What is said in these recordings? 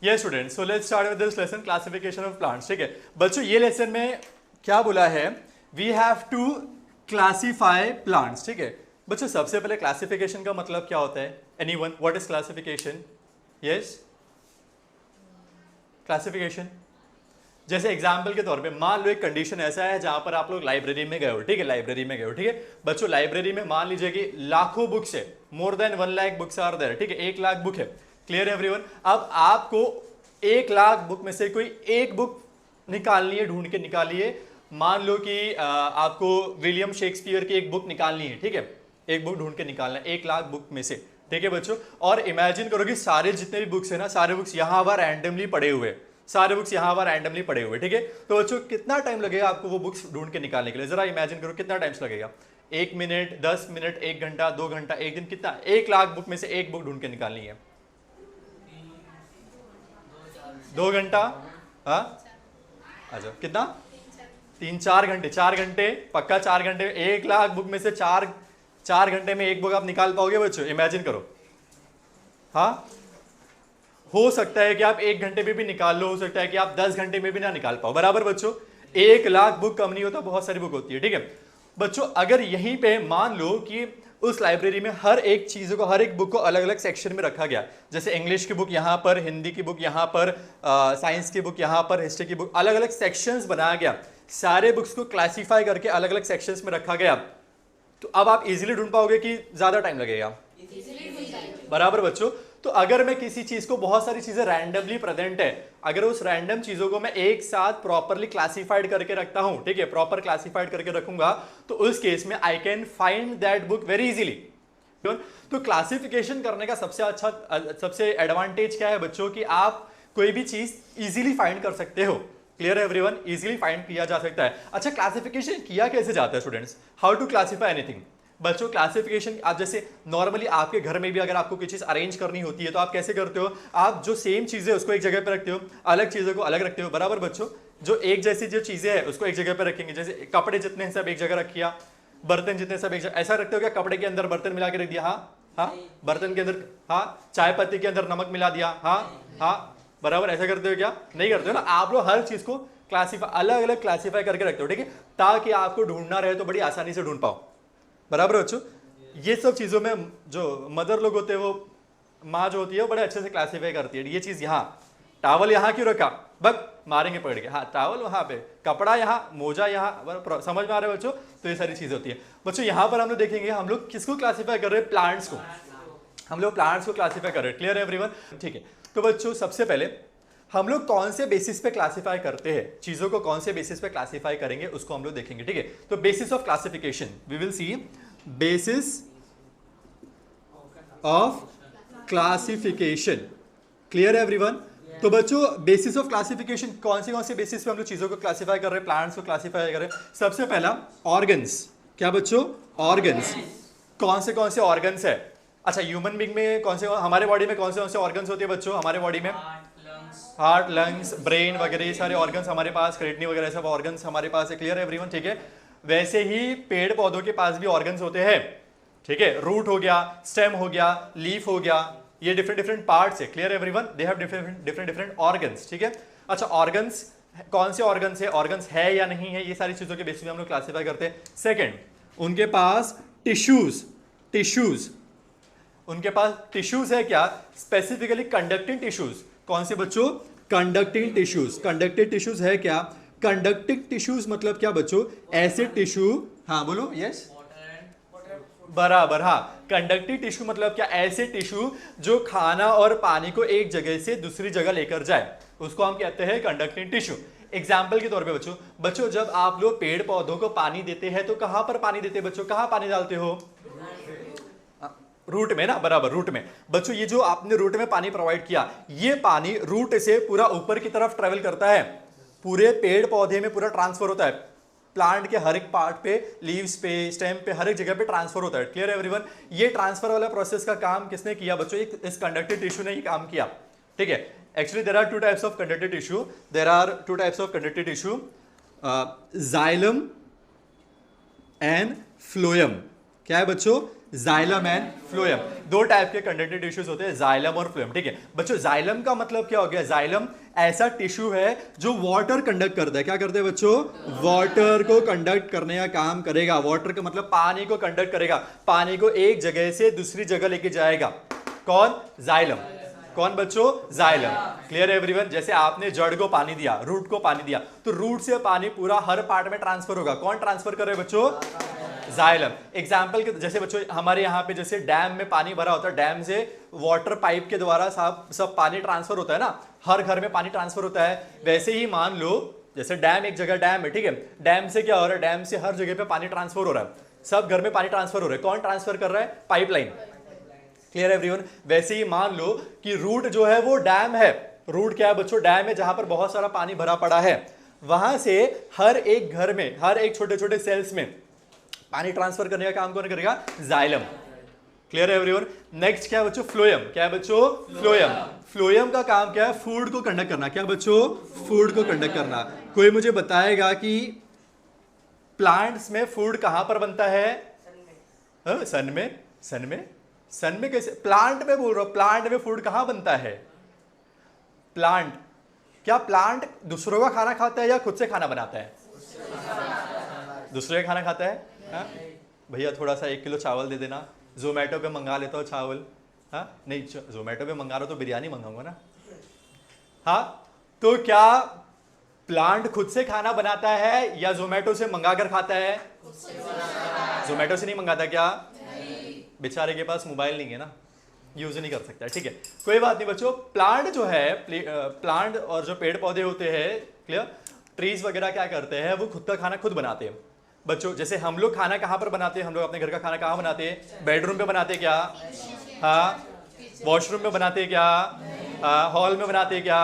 ये student, so let's start with this lesson, classification of plants. ठीक है बच्चों, ये लेसन में क्या बोला है, we have to classify plants. ठीक है बच्चों, सबसे पहले क्लासिफिकेशन का मतलब क्या होता है? Anyone, what is classification? Yes, classification जैसे एग्जाम्पल के तौर पे मान लो एक कंडीशन ऐसा है जहां पर आप लोग लाइब्रेरी में गए हो। ठीक है, लाइब्रेरी में गए हो। ठीक है बच्चों, लाइब्रेरी में मान लीजिए कि लाखों बुक्स है, more than 1 lakh books are there. ठीक है, 1 लाख बुक है। Clear everyone? अब आपको 1 लाख बुक में से कोई एक बुक निकालनी है, ढूंढ के निकालिए। मान लो कि आपको विलियम शेक्सपियर की एक बुक निकालनी है। ठीक है, एक बुक ढूंढ के निकालना है 1 लाख बुक में से। ठीक है बच्चों, और इमेजिन करो कि सारे जितने भी बुक्स है ना, सारे बुक्स यहां पर रैंडमली पड़े हुए, सारे बुक्स यहां पर रैंडमली पड़े हुए। ठीक है, तो बच्चों कितना टाइम लगेगा आपको वो बुक्स ढूंढ के निकालने के लिए? जरा इमेजिन करो कितना टाइम लगेगा। 1 मिनट, 10 मिनट, 1 घंटा, 2 घंटा, 1 दिन, कितना? 1 लाख बुक में से एक बुक ढूंढ के निकालनी है। 2 घंटा? हाँ, अच्छा कितना? 3-4 घंटे। 4 घंटे पक्का, 4 घंटे 1 लाख बुक में से 4 घंटे में एक बुक आप निकाल पाओगे बच्चों? इमेजिन करो। हाँ, हो सकता है कि आप 1 घंटे में भी निकाल लो, हो सकता है कि आप 10 घंटे में भी ना निकाल पाओ। बराबर बच्चों? 1 लाख बुक कम नहीं होता, बहुत सारी बुक होती है। ठीक है बच्चों, अगर यहीं पे मान लो कि उस लाइब्रेरी में हर एक चीज को, हर एक बुक को अलग अलग सेक्शन में रखा गया, जैसे इंग्लिश की बुक यहाँ पर, हिंदी की बुक यहाँ पर, साइंस की बुक यहाँ पर, हिस्ट्री की बुक, अलग अलग सेक्शंस बनाया गया, सारे बुक्स को क्लासिफाई करके अलग अलग सेक्शंस में रखा गया, तो अब आप इजीली ढूंढ पाओगे कि ज्यादा टाइम लगेगा? बराबर बच्चों? तो अगर मैं किसी चीज को, बहुत सारी चीजें रैंडमली प्रेजेंट है, अगर उस रैंडम चीजों को मैं एक साथ प्रॉपरली क्लासिफाइड करके रखता हूं, ठीक है, प्रॉपर क्लासिफाइड करके रखूंगा, तो उस केस में I can find that book very easily. तो क्लासिफिकेशन करने का सबसे एडवांटेज क्या है बच्चों, कि आप कोई भी चीज इजीली फाइंड कर सकते हो। क्लियर है एवरीवन? इजीली फाइंड किया जा सकता है। अच्छा, क्लासिफिकेशन किया कैसे जाता है students? How to classify anything? बच्चों क्लासिफिकेशन, आप जैसे नॉर्मली आपके घर में भी अगर आपको कोई चीज अरेंज करनी होती है तो आप कैसे करते हो? आप जो सेम चीजें उसको एक जगह पे रखते हो, अलग चीजों को अलग रखते हो। बराबर बच्चों? जो एक जैसी जो चीजें हैं उसको एक जगह पे रखेंगे, जैसे कपड़े जितने हैं सब एक जगह रखिया, बर्तन जितने सब एक जगह, ऐसा रखते हो क्या? कपड़े के अंदर बर्तन मिला के रख दिया, हाँ हाँ, बर्तन के अंदर, हाँ, चाय पत्ती के अंदर नमक मिला दिया, हाँ हाँ, बराबर, ऐसा करते हो क्या? नहीं करते हो ना। आप लोग हर चीज को क्लासिफाई, अलग अलग क्लासिफाई करके रखते हो। ठीक है, ताकि आपको ढूंढना रहे तो बड़ी आसानी से ढूंढ पाओ। बराबर बच्चों? ये सब चीजों में जो मदर लोग होते हैं, वो माँ जो होती है वो बड़े अच्छे से क्लासिफाई करती है। ये चीज यहाँ, टावल यहाँ क्यों रखा, बक मारेंगे पकड़ के, हाँ टावल वहां पे, कपड़ा यहाँ, मोजा यहाँ, समझ में आ रहा है बच्चों? तो ये सारी चीज होती है बच्चों। यहाँ पर हम लोग देखेंगे, हम लोग किसको क्लासिफाई कर रहे हैं? प्लांट्स को। हम लोग प्लांट्स को क्लासिफाई कर रहे हैं। क्लियर है एवरीवन? ठीक है, तो बच्चों सबसे पहले हम लोग कौन से बेसिस पे क्लासिफाई करते हैं, चीजों को कौन से बेसिस पे क्लासिफाई करेंगे उसको हम लोग देखेंगे। ठीक है, तो basis of classification we will see basis of classification. Clear है एवरीवन? तो बच्चों बेसिस ऑफ क्लासिफिकेशन कौन से बेसिस पे हम लोग चीजों को क्लासिफाई कर रहे हैं, प्लांट्स को क्लासिफाई कर रहे हैं? सबसे पहला ऑर्गन्स। क्या बच्चों? ऑर्गन्स। कौन से ऑर्गन्स है? अच्छा, ह्यूमन बीइंग में कौन से, हमारे बॉडी में कौन से ऑर्गन्स होते हैं बच्चों? हमारे बॉडी में हार्ट, लंग्स, ब्रेन वगैरह ये सारे ऑर्गन्स हमारे पास, किडनी वगैरह सब ऑर्गन्स हमारे पास है। क्लियर है एवरीवन? ठीक है, वैसे ही पेड़ पौधों के पास भी ऑर्गन्स होते हैं। ठीक है, रूट हो गया, स्टेम हो गया, लीफ हो गया, ये डिफरेंट पार्ट्स है। Clear everyone? They have different organs. ठीक है, अच्छा ऑर्गन्स, कौन से ऑर्गन्स है, ऑर्गन्स है या नहीं है, ये सारी चीजों के बेसिस पे हम लोग क्लासिफाई करते हैं। सेकंड, उनके पास टिश्यूज उनके पास टिश्यूज है क्या? Specifically conducting tissues. कौन से बच्चों? कंडक्टिंग टिश्यूज है क्या? कंडक्टिंग टिश्यूज मतलब क्या बच्चों? ऐसे टिश्यू, हाँ बोलो, यस बराबर, हाँ, कंडक्टिव टिश्यू मतलब क्या? ऐसे टिश्यू जो खाना और पानी को एक जगह से दूसरी जगह लेकर जाए, उसको हम कहते हैं कंडक्टिव टिश्यू। एग्जाम्पल के तौर पे बच्चों जब आप लोग पेड़ पौधों को पानी देते हैं तो कहां पर पानी देते हैं बच्चों? कहां पानी डालते हो? रूट में ना, बराबर, रूट में। बच्चों ये जो आपने रूट में पानी प्रोवाइड किया, ये पानी रूट से पूरा ऊपर की तरफ ट्रेवल करता है, पूरे पेड़ पौधे में पूरा ट्रांसफर होता है, प्लांट के हर एक पार्ट पे, लीव्स पे, स्टेम पे, हर एक जगह पे ट्रांसफर होता है। क्लियर है एवरीवन? ये ट्रांसफर वाला प्रोसेस का काम किसने किया बच्चों? इस कंडक्टिव टिश्यू ने ये काम किया। ठीक है, actually there are two types of conductive tissue, xylem and phloem. क्या है बच्चों? Xylem and phloem. दो टाइप के कंडक्टिव टिश्यूज होते हैं, जाइलम और फ्लोएम। ठीक है बच्चों, जाइलम का मतलब क्या हो गया? जाइलम ऐसा टिश्यू है जो वाटर कंडक्ट करता है। क्या करते हैं बच्चों? वाटर को कंडक्ट करने का काम करेगा। वाटर का मतलब पानी को कंडक्ट करेगा, पानी को एक जगह से दूसरी जगह लेके जाएगा। कौन? जाइलम। कौन बच्चों? जाइलम। Clear everyone? जैसे आपने जड़ को पानी दिया, रूट को पानी दिया, तो रूट से पानी पूरा हर पार्ट में ट्रांसफर होगा। कौन ट्रांसफर कर रहे हैं बच्चों? जाइलम। एग्जाम्पल के जैसे बच्चों हमारे यहाँ पे जैसे डैम में पानी भरा होता है, डैम से वाटर पाइप के द्वारा सब पानी ट्रांसफर होता है ना, हर घर में पानी ट्रांसफर होता है। वैसे ही मान लो जैसे डैम, एक जगह डैम है, ठीक है, डैम से क्या हो रहा है? डैम से हर जगह पे पानी ट्रांसफर हो रहा है, सब घर में पानी ट्रांसफर हो रहा है। कौन ट्रांसफर कर रहा है? पाइपलाइन। Clear everyone? वैसे ही मान लो कि रूट जो है वो डैम है। रूट क्या है बच्चों? डैम है जहां पर बहुत सारा पानी भरा पड़ा है, वहां से हर एक घर में, हर एक छोटे छोटे सेल्स में पानी ट्रांसफर करने का काम कौन करेगा? जाइलम। Clear everyone? नेक्स्ट क्या है बच्चों? फ्लोएम। क्या है बच्चों? फ्लोएम। फ्लोएम का काम क्या है? फूड को कंडक्ट करना। क्या बच्चों? फूड को कंडक्ट करना। कोई मुझे बताएगा कि प्लांट्स में फूड कहां पर बनता है? सन में। सन में? सन में कैसे? प्लांट में बोल रहा हूं, प्लांट में फूड कहां बनता है? प्लांट। क्या प्लांट दूसरों का खाना खाता है या खुद से खाना बनाता है? दूसरे का खाना खाता है। भैया थोड़ा सा 1 किलो चावल दे देना, जोमेटो पे मंगा लेता हूँ चावल। हाँ नहीं, जोमेटो पे मंगा रहा तो बिरयानी मंगाऊंगा ना। हाँ तो क्या प्लांट खुद से खाना बनाता है या जोमेटो से मंगा कर खाता है? जोमेटो से नहीं मंगाता क्या? बेचारे के पास मोबाइल नहीं है ना, यूज नहीं कर सकता। ठीक है, कोई बात नहीं बच्चों। प्लांट जो है, प्लांट और जो पेड़ पौधे होते हैं, क्लियर, ट्रीज वगैरह क्या करते हैं? वो खुद का खाना खुद बनाते हैं। बच्चों जैसे हम लोग खाना कहाँ पर बनाते हैं? हम लोग अपने घर का खाना कहाँ बनाते हैं? बेडरूम पे बनाते हैं क्या? हाँ। वॉशरूम में बनाते हैं क्या? हाँ। हॉल में बनाते हैं क्या?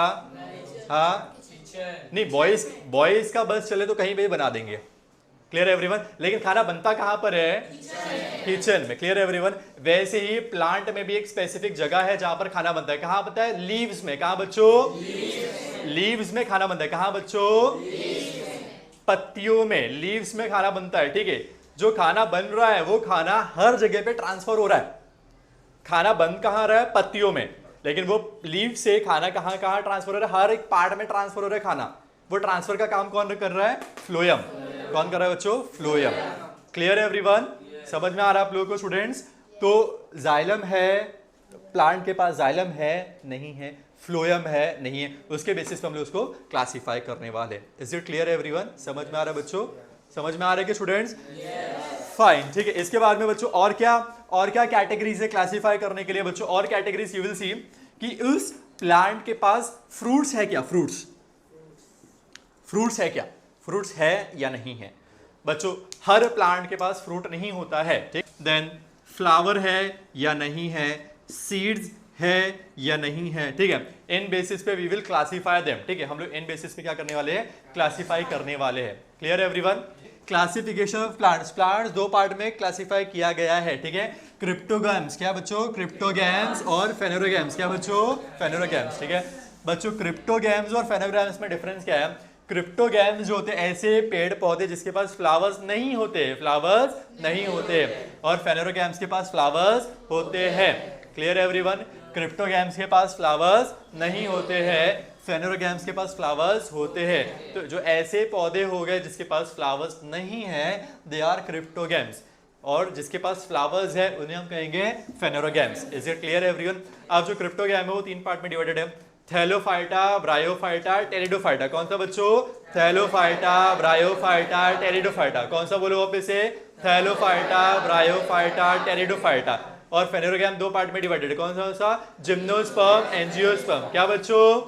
हाँ नहीं, बॉयज का बस चले तो कहीं पे भी बना देंगे। Clear everyone? लेकिन खाना बनता कहां पर है? किचन में। Clear everyone? वैसे ही प्लांट में भी एक स्पेसिफिक जगह है जहां पर खाना बनता है। कहां बनता है? लीव्स में। कहां बच्चों? लीव्स में खाना बनता है। कहां बच्चों? पत्तियों में, लीव्स में खाना बनता है। ठीक है, जो खाना बन रहा है वो खाना हर जगह पे ट्रांसफर हो रहा है। खाना बन कहां रहा है? पत्तियों में, लेकिन वो लीव से खाना कहां कहां ट्रांसफर हो रहा है? हर एक पार्ट में ट्रांसफर हो रहा है खाना। वो ट्रांसफर का काम कौन कर रहा है? फ्लोएम। कौन कर रहा है बच्चों? फ्लोएम। Clear everyone? समझ में आ रहा है आप लोगों को स्टूडेंट्स? तो जाइलम है, प्लांट के पास जाइलम है नहीं है, फ्लोएम है नहीं है, उसके बेसिस पे हम लोग उसको क्लासिफाई करने वाले। Is it clear everyone? समझ में आ रहा है बच्चों? समझ में आ रहा है कि स्टूडेंट्स? फाइन। ठीक है, इसके बाद में बच्चों और क्या कैटेगरीज है क्लासिफाई करने के लिए बच्चों? और कैटेगरीज यू विल सी कि उस प्लांट के पास फ्रूट्स है क्या? फ्रूट्स है क्या? फ्रूट्स है या नहीं है? बच्चों हर प्लांट के पास फ्रूट नहीं होता है। ठीक, देन फ्लावर है या नहीं है, सीड्स है या नहीं है। ठीक है, इन बेसिस पे वी विल क्लासिफाई देम। ठीक है, हम लोग इन बेसिस पे क्या करने वाले हैं? क्लासिफाई करने वाले हैं। Clear everyone? Classification of plants. Plants दो पार्ट में क्लासिफाई किया गया है। ठीक है, क्रिप्टोगैम्स। क्या बच्चों? क्रिप्टोगैम्स और फेनोरोगैम्स। क्या बच्चों? फेनोरोगैम्स। ठीक है बच्चों, क्रिप्टोगैम्स और फेनोरोगैम्स में डिफरेंस क्या है? क्रिप्टोगैम्स जो होते हैं ऐसे पेड़ पौधे जिसके पास फ्लावर्स नहीं होते, और फेनोरोगैम्स के पास फ्लावर्स होते हैं। Clear everyone? क्रिप्टोगैम्स के पास फ्लावर्स नहीं होते हैं, फेनोरोगैम्स के पास फ्लावर्स होते हैं। तो जो ऐसे पौधे हो गए जिसके पास फ्लावर्स नहीं है, दे आर क्रिप्टोगैम्स, और जिसके पास फ्लावर्स है उन्हें हम कहेंगे phanerogams. Is it clear everyone? अब जो क्रिप्टोगैम है वो 3 पार्ट में डिवाइडेड है, थैलोफाइटा, ब्रायोफाइटा, टेरिडोफाइटा। कौन सा बच्चों? Thallophyta, bryophyta, pteridophyta. कौन सा बोलो वापस से? Thallophyta, bryophyta, pteridophyta. और फेनोरोगैम 2 पार्ट में डिवाइडेड है। कौन सा? Gymnosperm, angiosperm. क्या बच्चों?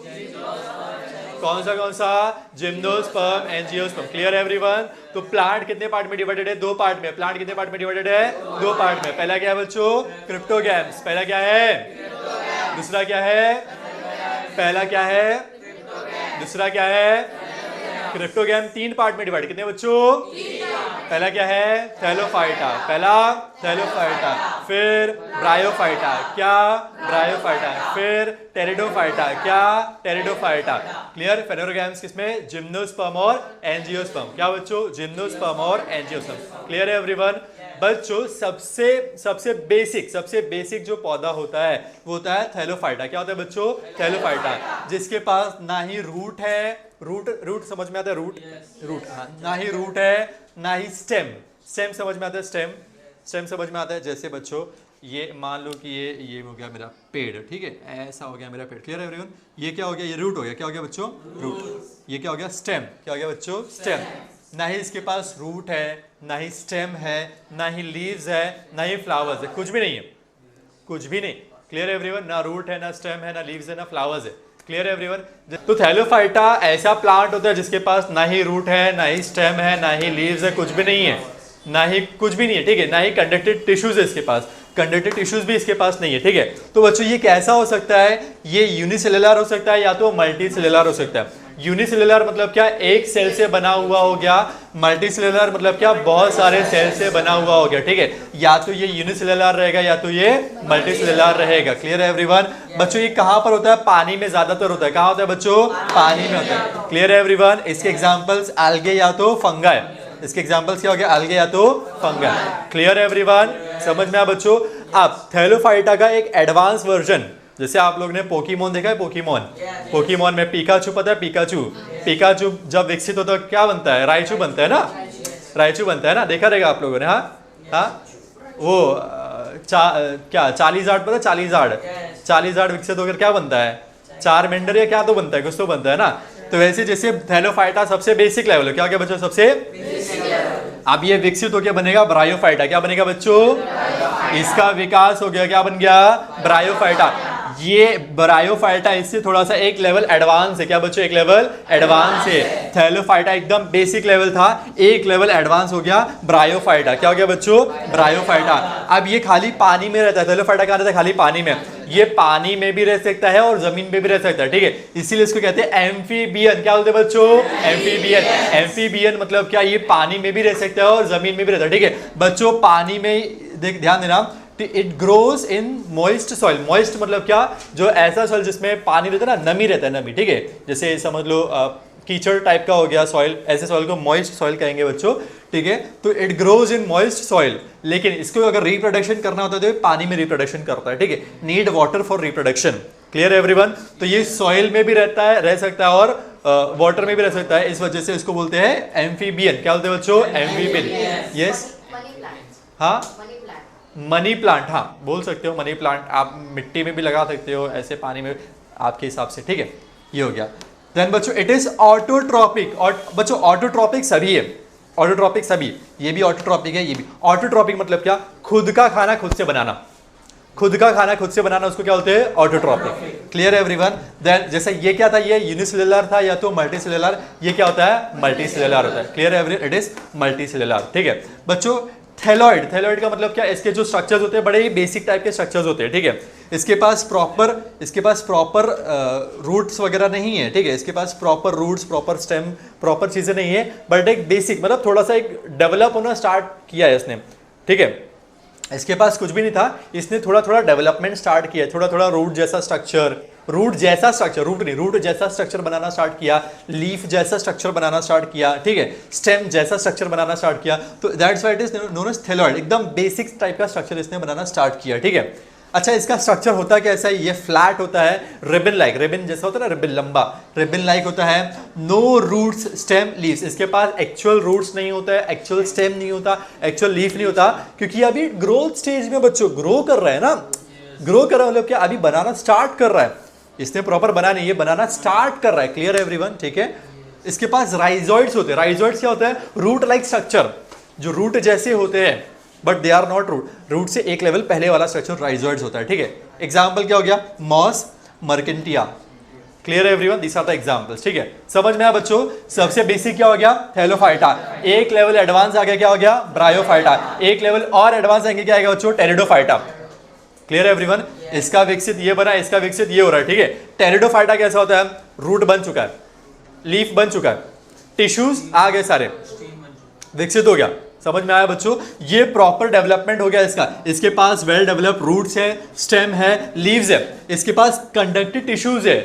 कौन सा? Gymnosperm, angiosperm. Clear everyone? तो प्लांट कितने पार्ट में डिवाइडेड है? 2 पार्ट में। प्लांट कितने पार्ट में डिवाइडेड है? 2 पार्ट में। पहला क्या है बच्चों? क्रिप्टोगैम्स। पहला क्या है? दूसरा क्या है? पहला क्या है? दूसरा क्या है? क्रिप्टोगैम 3 पार्ट में डिवाइड। कितने बच्चों? पहला क्या है? थैलोफाइटा। पहला थैलोफाइटा, फिर ब्रायोफाइटा। क्या? ब्रायोफाइटा। फिर टेरिडोफाइटा। क्या? टेरिडोफाइटा। क्लियर? फेनोरोगैम्स किसमें? जिम्नोस्पर्म और एंजियोस्पर्म। क्या बच्चों? जिम्नोस्पर्म और एंजियोस्पर्म। क्लियर है एवरीवन? बच्चों सबसे बेसिक जो पौधा होता है वो होता है थैलोफाइटा। क्या होता है बच्चों? थैलोफाइटा, जिसके पास ना ही रूट है, रूट समझ में आता है? रूट हाँ, ना ही रूट है ना ही स्टेम समझ में आता है? स्टेम समझ में आता है। जैसे बच्चों ये मान लो कि ये हो गया मेरा पेड़, ठीक है, ऐसा हो गया मेरा पेड़। क्लियर है एवरीवन? ये क्या हो गया? ये रूट हो गया। क्या हो गया बच्चों? रूट। ये क्या हो गया? स्टेम। क्या हो गया बच्चों? स्टेम। ना ही इसके पास रूट है, ना ही स्टेम है, ना ही लीव्स है, ना ही फ्लावर्स है, कुछ भी नहीं है, कुछ भी नहीं। क्लियर है एवरीवन? ना रूट है, ना स्टेम है, ना लीव्स है, ना फ्लावर्स है। क्लियर है एवरीवन? तो थैलोफाइटा ऐसा प्लांट होता है जिसके पास ना ही रूट है, ना ही स्टेम है, ना ही लीव्स है, कुछ भी नहीं है, ना ही कुछ भी नहीं है, ठीक है, ना ही कंडक्टेड टिश्यूज है इसके पास, कंडक्टेड टिश्यूज भी इसके पास नहीं है, ठीक है। तो बच्चों ये कैसा हो सकता है? ये यूनिसेलुलर हो सकता है या तो मल्टी सेलुलर हो सकता है। यूनिसेलुलर मतलब क्या? एक सेल से बना हुआ हो गया। मल्टी सेलुलर मतलब क्या? बहुत सारे सेल से बना हुआ हो गया, ठीक है। या तो ये यूनिसेलुलर रहेगा या तो ये मल्टी सेलुलर रहेगा। क्लियर है एवरीवन? बच्चों ये कहां पर होता है? पानी में ज्यादातर होता है। कहां होता है बच्चों? पानी में होता है। क्लियर है एवरीवन? इसके एग्जांपल्स algae या तो फंगाई। इसके एग्जांपल्स क्या हो गया? algae या तो फंगाई। क्लियर है एवरीवन? समझ में आया बच्चों? अब थैलोफाइटा का एक एडवांस वर्जन, जैसे आप लोग ने पोकेमोन देखा है? पोकेमोन में पिकाचू, पता है पिकाचू जब विकसित होता है क्या बनता है? राइचू बनता है ना, राइचू बनता है ना, देखा रहेगा आप लोगों ने। हाँ वो क्या चालीजार्ड, पता है? चालीजार्ड विकसित होकर क्या बनता है? चारमेंडर या क्या तो बनता है, कुछ तो बनता है ना। तो वैसे जैसे थैलोफाइटा सबसे बेसिक लेवल है। क्या क्या बच्चों? सबसे अब ये विकसित हो गया बनेगा ब्रायोफाइटा। क्या बनेगा बच्चों? इसका विकास हो गया, क्या बन गया? ब्रायोफाइटा। ये ब्रायोफाइटा इससे थोड़ा सा एक लेवल एडवांस है। क्या बच्चों? एक लेवल एडवांस है। थैलोफाइटा एकदम बेसिक लेवल था, एक लेवल एडवांस हो गया ब्रायोफाइटा। क्या हो गया बच्चों? ब्रायोफाइटा। अब ये खाली पानी में रहता है। थैलोफाइटा कहाँ रहता है? खाली पानी में। ये पानी में भी रह सकता है और जमीन पे भी रह सकता है, ठीक है। इसीलिए इसको कहते हैं एम्फीबियन। क्या बोलते हैं बच्चों? एम्फीबियन। एम्फीबियन मतलब क्या? ये पानी में भी रह सकता है और जमीन में भी रहता है, ठीक है बच्चों। पानी में ध्यान देना, it grows in moist soil. Moist मतलब क्या? जो ऐसा सॉइल जिसमें पानी रहता है ना, नमी रहता है, नमी, ठीक है। जैसे समझ लो कीचड़ टाइप का हो गया सॉइल, ऐसे सॉइल को मॉइस्ट सॉइल कहेंगे बच्चों, ठीक है। तो it grows in moist soil, लेकिन इसको अगर रिप्रोडक्शन करना होता है तो पानी में रिप्रोडक्शन करता है, ठीक है। Need water for reproduction. Clear है एवरीवन? तो ये सॉइल में भी रहता है, रह सकता है, और वाटर में भी रह सकता है। इस वजह से इसको बोलते हैं एम्फीबियन। क्या बोलते हैं बच्चों? एम्फीबियन। यस, हाँ, मनी प्लांट, हाँ बोल सकते हो मनी प्लांट। आप मिट्टी में भी लगा सकते हो, ऐसे पानी में, आपके हिसाब से, ठीक है। ये हो गया। देन बच्चों इट इज ऑटोट्रॉपिक। और बच्चों ऑटोट्रॉपिक सभी है, ऑटोट्रॉपिक सभी, ये भी ऑटोट्रॉपिक है, ये भी ऑटोट्रॉपिक। मतलब क्या? खुद का खाना खुद से बनाना, खुद का खाना खुद से बनाना, उसको क्या बोलते हैं? ऑटोट्रॉपिक। क्लियर है एवरीवन? देन जैसे ये क्या था? ये यूनिसेलुलर था या तो मल्टी सेलुलर। ये क्या होता है? मल्टी सेलुलर होता है। क्लियर है everyone? It is multi cellular, ठीक है बच्चों। थैलोइड, थैलोइड का मतलब क्या? इसके जो स्ट्रक्चर्स होते हैं बड़े ही बेसिक टाइप के स्ट्रक्चर्स होते हैं, ठीक है। इसके पास प्रॉपर रूट्स वगैरह नहीं है, ठीक है। इसके पास proper roots, proper stem, proper चीजें नहीं है, बट एक बेसिक मतलब थोड़ा सा एक डेवलप होना स्टार्ट किया है इसने, ठीक है। इसके पास कुछ भी नहीं था, इसने थोड़ा थोड़ा डेवलपमेंट स्टार्ट किया, थोड़ा थोड़ा रूट जैसा स्ट्रक्चर, रूट जैसा स्ट्रक्चर बनाना स्टार्ट किया, लीफ जैसा स्ट्रक्चर बनाना स्टार्ट किया, ठीक है, स्टेम जैसा स्ट्रक्चर बनाना स्टार्ट किया। तो that's why it is known as thalloid. एकदम बेसिक टाइप का स्ट्रक्चर इसने बनाना स्टार्ट किया, ठीक है। अच्छा, इसका स्ट्रक्चर होता कैसा है? ये फ्लैट होता है, रिबन लाइक, रिबन जैसा होता है ना, रिबन लंबा, रिबन लाइक होता है। No roots, stem, leaves. इसके पास एक्चुअल रूट्स नहीं होता है, एक्चुअल स्टेम नहीं होता, एक्चुअल लीफ नहीं होता, क्योंकि अभी ग्रोथ स्टेज में बच्चों ग्रो कर रहा है ना। ग्रो कर रहा है मतलब क्या? अभी बनाना स्टार्ट कर रहा है। इसने प्रॉपर बना नहीं, ये बनाना स्टार्ट कर रहा है। क्लियर है एवरीवन? ठीक है। इसके पास राइजोइड्स होते हैं। राइजोइड्स क्या होता है? रूट लाइक स्ट्रक्चर, जो रूट जैसे होते हैं but they are not root. Root से एक लेवल पहले वाला स्ट्रक्चर राइजोइड्स होता है, ठीक है। एग्जाम्पल क्या हो गया? Moss, marchantia. क्लियर है everyone? This are the examples, ठीक है। समझ में आया बच्चों? सबसे बेसिक क्या हो गया? थैलोफाइटा। एक लेवल एडवांस आ गया, क्या हो गया? ब्रायोफाइटा। एक लेवल और एडवांस आएंगे, क्या आएगा बच्चों? टेरिडोफाइटा। क्लियर है एवरीवन? इसका विकसित ये बना, इसका विकसित ये हो रहा है, ठीक है। टेरिडोफाइटा कैसा होता है? रूट बन चुका है, लीफ बन चुका है, टिश्यूज आ गए, सारे विकसित हो गया। समझ में आया बच्चों? ये प्रॉपर डेवलपमेंट हो गया इसका। इसके पास वेल डेवलप रूट्स है, स्टेम है, लीव्स है, इसके पास कंडक्टिव टिश्यूज है,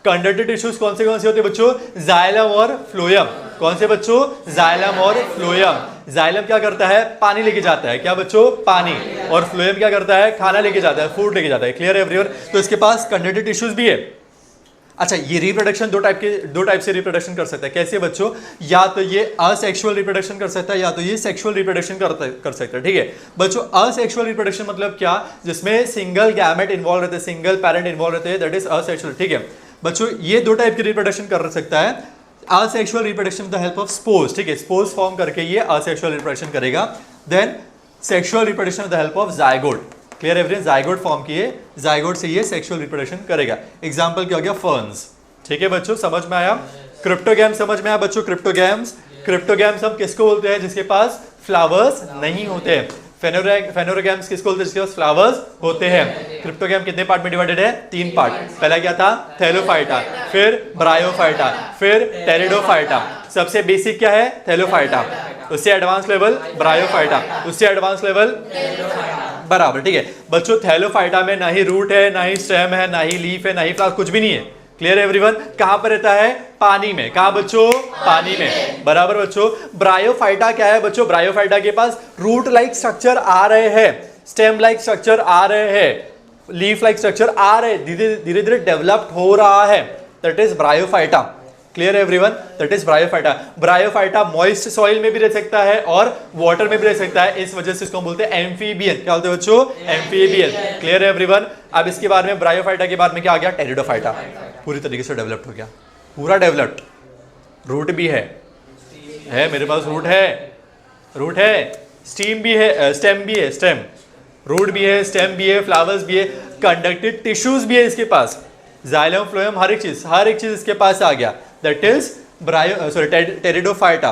कंडक्टिव टिश्यूज कौन से होते हैं बच्चों? जाइलम और फ्लोएम। कौन से बच्चों? जाइलम और फ्लोएम। जाइलम क्या करता है? पानी लेके जाता है। क्या बच्चों? पानी। और फ्लोएम क्या करता है? खाना लेके जाता है, फूड लेके जाता है। क्लियर है एवरीवन? तो इसके पास कंडक्टिव टिश्यूज भी है। अच्छा, ये रिप्रोडक्शन दो टाइप से रिप्रोडक्शन कर सकता है। कैसे बच्चों? या तो ये असेक्सुअल रिप्रोडक्शन कर सकता है या तो ये सेक्सुअल रिप्रोडक्शन कर सकता है। ठीक है बच्चों, असेक्सुअल रिप्रोडक्शन मतलब क्या? जिसमें सिंगल गैमेट इन्वॉल्व रहते हैं, सिंगल पेरेंट इन्वॉल्व रहते हैं, दैट इज असेक्सुअल। ठीक है बच्चों, ये दो टाइप की रिप्रोडक्शन कर सकता है। Asexual reproduction with the help of spores. ठीक है, स्पोर्स फॉर्म करके ये असेक्सुअल रिप्रोडक्शन करेगा। Then sexual reproduction with the help of zygote. Clear everyone? Zygote form किए, जायगोट से ये सेक्सुअल रिप्रोडक्शन करेगा। एग्जांपल क्या हो गया? फर्न्स। ठीक है बच्चों, समझ में आया? क्रिप्टोगैम्स समझ में आया बच्चों? क्रिप्टोगैम्स हम किसको बोलते हैं? जिसके पास फ्लावर्स नहीं होते हैं। फेनोरोगैम्स किसको बोलते हैं? जिसके पास फ्लावर्स होते हैं। क्रिप्टोगैम कितने पार्ट में डिवाइडेड है? 3 पार्ट। पहला क्या था? थैलोफाइटा, फिर ब्रायोफाइटा, फिर टेरिडोफाइटा। सबसे बेसिक क्या है? थैलोफाइटा। उससे एडवांस लेवल ब्रायोफाइटा, उससे एडवांस लेवल बराबर। ठीक है बच्चों, थैलोफाइटा में ना ही रूट है, ना ही स्टेम है, ना ही लीफ है, ना ही फ्लावर, कुछ भी नहीं है। Clear everyone? कहां पर रहता है? पानी में। कहां बच्चों? पानी में। बराबर बच्चों। ब्रायोफाइटा क्या है बच्चों? ब्रायोफाइटा के पास रूट लाइक स्ट्रक्चर आ रहे हैं, स्टेम लाइक स्ट्रक्चर आ रहे हैं, लीफ लाइक स्ट्रक्चर आ रहे हैं, धीरे धीरे डेवलप्ड हो रहा है। That is bryophyta. Clear everyone? That is bryophyta. Bryophyta moist soil में भी रह सकता है और वाटर में भी रह सकता है। इस वजह से इसको हम बोलते हैं एम्फीबियन। क्या बोलते हैं बच्चों? एम्फीबियन। Clear everyone? अब इसके बाद में ब्रायोफाइटा के बाद में क्या आ गया? टेरिडोफाइटा। पूरी तरीके से डेवलप्ड हो गया, पूरा डेवलप्ड। रूट भी है मेरे पास, रूट है, स्टीम भी है, स्टेम भी है, स्टेम, रूट भी है, स्टेम भी है, फ्लावर्स भी है, कंडक्टिव टिश्यूज भी है इसके पास, जाइलम फ्लोएम, हर एक चीज इसके पास आ गया। That is pteridophyta.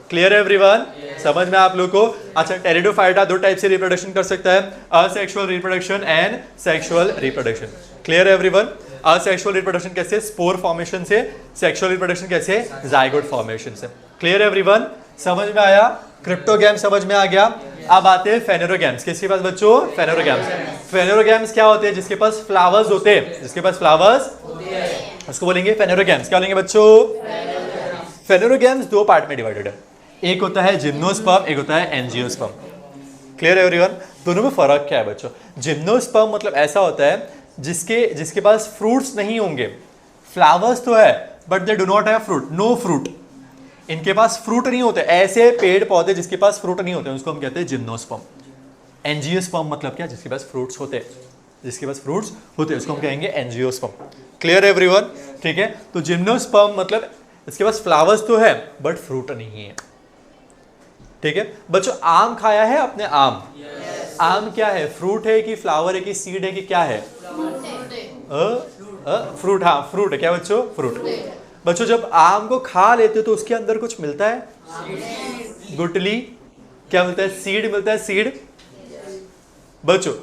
Clear everyone? समझ में आप लोग को? अच्छा, टेरिडोफाइटा दो टाइप से रिप्रोडक्शन कर सकता है, asexual reproduction and sexual reproduction. Clear everyone? Asexual reproduction कैसे? स्पोर फॉर्मेशन से। सेक्सुअल रिप्रोडक्शन कैसे? जाइगोट फॉर्मेशन से। Clear everyone? समझ में आया? क्रिप्टोगैम समझ में आ गया। अब आते हैं फेनोरोगैम्स। किसके पास बच्चों? फेनोरोगैम्स। फेनोरोगैम्स क्या होते हैं? जिसके पास फ्लावर्स होते हैं, जिसके पास फ्लावर्स उसको बोलेंगे फेनोरोगैम्स। क्या बोलेंगे बच्चों? फेनोरोगैम्स दो पार्ट में डिवाइडेड है, एक होता है जिम्नोस्पर्म, एक होता है एंजियोस्पर्म। Clear everyone? दोनों में फर्क क्या है बच्चों? जिम्नोस्पर्म मतलब ऐसा होता है जिसके पास फ्रूट्स नहीं होंगे, फ्लावर्स तो है but they do not have fruit, no fruit. इनके पास फ्रूट नहीं होते, ऐसे पेड़ पौधे जिसके पास फ्रूट नहीं होते उसको हम कहते हैं जिम्नोस्पर्म। एंजियोस्पर्म मतलब क्या? जिसके पास फ्रूट्स होते हैं, जिसके पास फ्रूट्स होते हैं उसको हम कहेंगे एंजियोस्पर्म। Clear everyone? ठीक है, तो जिम्नोस्पर्म मतलब इसके पास फ्लावर्स तो है बट फ्रूट नहीं है। ठीक है बच्चों, आम खाया है आपने? आम आम क्या है? फ्रूट है कि फ्लावर है कि सीड है कि क्या है? फ्रूट। हाँ, फ्रूट है। क्या बच्चों? फ्रूट। बच्चों, जब आम को खा लेते हो तो उसके अंदर कुछ मिलता है, गुठली। क्या मिलता है? सीड मिलता है, सीड। बच्चों,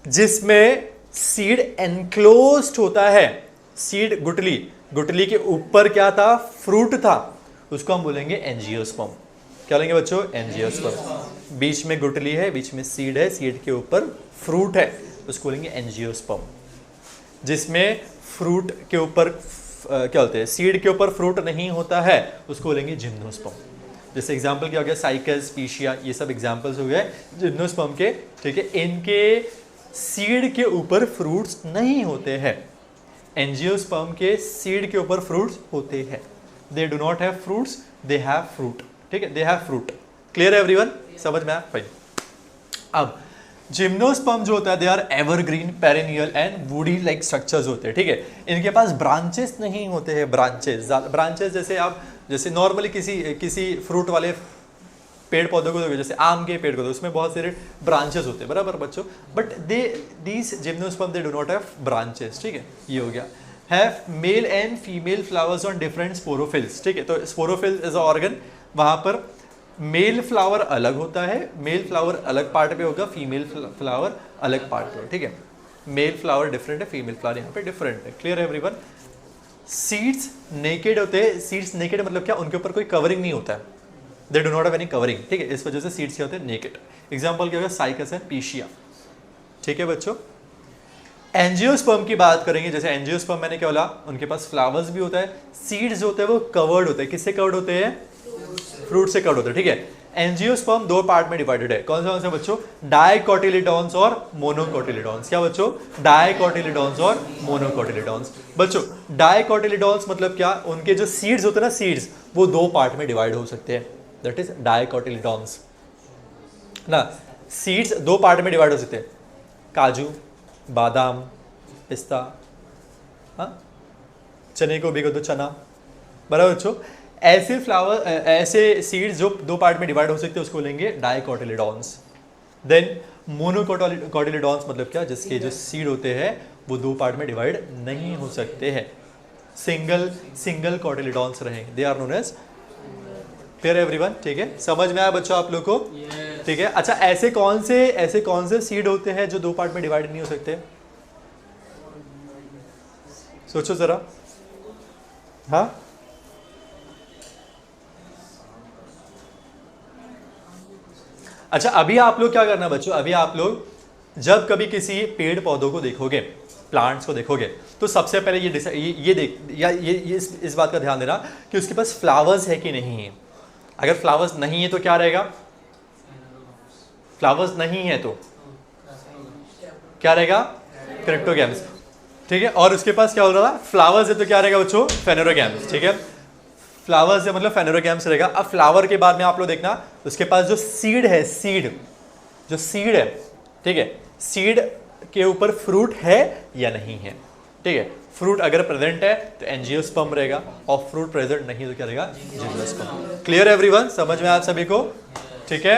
जिसमें सीड एनक्लोज्ड होता है, सीड, गुठली के ऊपर क्या था? फ्रूट था, उसको हम बोलेंगे एंजियोस्पर्म। क्या बोलेंगे बच्चों? एंजियोस्पर्म। बीच में गुठली है, बीच में सीड है, सीड के ऊपर फ्रूट है, उसको बोलेंगे एंजियोस्पर्म। जिसमें फ्रूट के ऊपर क्या बोलते हैं? सीड के ऊपर फ्रूट नहीं होता है, उसको बोलेंगे जिम्नोस्पर्म। जैसे एग्जांपल क्या हो गया? साइकस, पीशिया, ये सब एग्जांपल्स हो गए जिम्नोस्पर्म के। ठीक है, इनके सीड के ऊपर फ्रूट्स नहीं होते हैं। एंजियोस्पर्म के सीड के ऊपर फ्रूट्स होते हैं। They do not have fruits, they have fruit. ठीक है, they have fruit. Clear everyone? समझ में आया? फाइन। अब जिम्नोस्पर्म जो होता है, they are evergreen, perennial and woody like structures होते हैं। ठीक है, इनके पास ब्रांचेस नहीं होते हैं। ब्रांचेस जैसे नॉर्मली किसी फ्रूट वाले पेड़ पौधों को दोगे, जैसे आम के पेड़ को दो, उसमें बहुत सारे ब्रांचेस होते हैं, बराबर बच्चों? But these gymnosperm they do not have branches. ठीक है, ये हो गया। Have male and female flowers on different sporophylls. ठीक है, तो स्पोरोफिल इज अ ऑर्गन, वहां पर मेल फ्लावर अलग होता है, मेल फ्लावर अलग पार्ट पे होगा, फीमेल फ्लावर अलग पार्ट पे। ठीक है, मेल फ्लावर डिफरेंट है, फीमेल फ्लावर यहाँ पे डिफरेंट है। क्लियर है एवरीवन? सीड्स नेकेड होते हैं। सीड्स नेकेड मतलब क्या? उनके ऊपर कोई कवरिंग नहीं होता है, दे do not have any covering. ठीक है, इस वजह से सीड्स क्या होते हैं? नेकेड। एग्जाम्पल क्या होगा? Cycas and Picea. ठीक है बच्चों? एंजियोस्पर्म की बात करेंगे, जैसे एंजियोस्पर्म मैंने क्या बोला, उनके पास फ्लावर्स भी होता है, सीड्स होते हैं वो कवर्ड होते हैं, किससे कवर्ड होते हैं, फ्रूट से कवर्ड होते हैं, ठीक है। एंजियोस्पर्म दो पार्ट में डिवाइडेड है, कौन से बच्चों, डाइकोटिलेडॉन्स और मोनोकोटिलेडॉन्स। क्या बच्चों, डाइकोटिलेडॉन्स और मोनोकोटिलेडॉन्स। बच्चों डाइकोटिलेडॉन्स मतलब क्या, उनके जो सीड्स होते हैं ना, सीड्स वो दो पार्ट में डिवाइड हो सकते हैं, दैट इज डाइकोटिलेडॉन्स ना। सीड्स दो पार्ट में डिवाइड हो सकते हैं, काजू, बादाम, पिस्ता, हाँ, चने को भिगो दो, चना, बराबर बच्चों। ऐसे फ्लावर, ऐसे सीड्स जो दो पार्ट में डिवाइड हो सकते हैं उसको लेंगे डाइकोटिलेडॉन्स। देन मोनोकोटिलेडॉन्स मतलब क्या, जिसके जो सीड होते हैं वो दो पार्ट में डिवाइड नहीं हो सकते हैं, सिंगल कोटिलेडॉन्स रहेंगे, they are known as. Clear everyone, ठीक है, समझ में आया बच्चों आप लोग को, ठीक है। अच्छा, ऐसे कौन से सीड होते हैं जो दो पार्ट में डिवाइड नहीं हो सकते, सोचो जरा। हाँ, अच्छा, अभी आप लोग क्या करना बच्चों, अभी आप लोग जब कभी किसी पेड़ पौधों को देखोगे, प्लांट्स को देखोगे, तो सबसे पहले ये देख या ये इस बात का ध्यान देना कि उसके पास फ्लावर्स है कि नहीं है। अगर फ्लावर्स नहीं है तो क्या रहेगा, फ्लावर्स नहीं है तो क्या रहेगा, क्रिप्टोगैम्स, ठीक है। और उसके पास क्या हो रहा था, फ्लावर्स है तो क्या रहेगा बच्चों, फेनोरोगैम्स, ठीक है। फ्लावर्स है मतलब फेनोरोगैम्स रहेगा। अब फ्लावर के बाद में आप लोग देखना, उसके पास जो सीड है, जो सीड है, ठीक है, सीड के ऊपर फ्रूट है या नहीं है, ठीक है। फ्रूट अगर प्रेजेंट है तो एंजियोस्पर्म रहेगा, और फ्रूट प्रेजेंट नहीं तो क्या रहेगा, जिम्नोस्पर्म। क्लियर एवरीवन, समझ में आप सभी को, ठीक है।